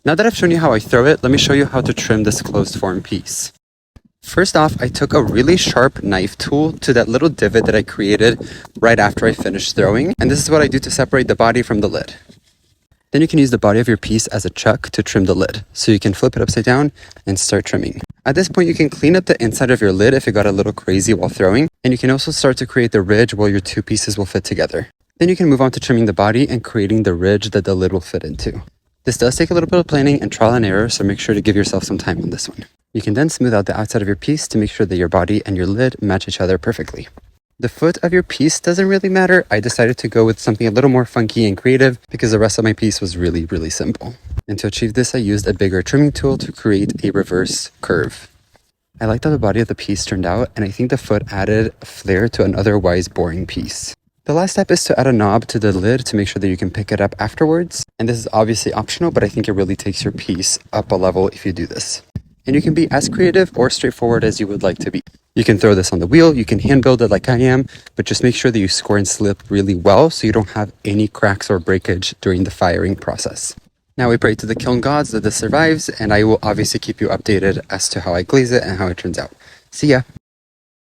Now that I've shown you how I throw it, let me show you how to trim this closed form piece. First off, I took a really sharp knife tool to that little divot that I created right after I finished throwing, and this is what I do to separate the body from the lid. Then you can use the body of your piece as a chuck to trim the lid, so you can flip it upside down and start trimming. At this point, you can clean up the inside of your lid if it got a little crazy while throwing, and you can also start to create the ridge where your two pieces will fit together. Then you can move on to trimming the body and creating the ridge that the lid will fit into. This does take a little bit of planning and trial and error, so make sure to give yourself some time on this one. You can then smooth out the outside of your piece to make sure that your body and your lid match each other perfectly. The foot of your piece doesn't really matter. I decided to go with something a little more funky and creative because the rest of my piece was really simple. And to achieve this, I used a bigger trimming tool to create a reverse curve. I liked how the body of the piece turned out, and I think the foot added a flair to an otherwise boring piece. The last step is to add a knob to the lid to make sure that you can pick it up afterwards. And this is obviously optional, but I think it really takes your piece up a level if you do this. And you can be as creative or straightforward as you would like to be. You can throw this on the wheel, you can hand build it like I am, but just make sure that you score and slip really well so you don't have any cracks or breakage during the firing process. Now we pray to the kiln gods that this survives, and I will obviously keep you updated as to how I glaze it and how it turns out. See ya!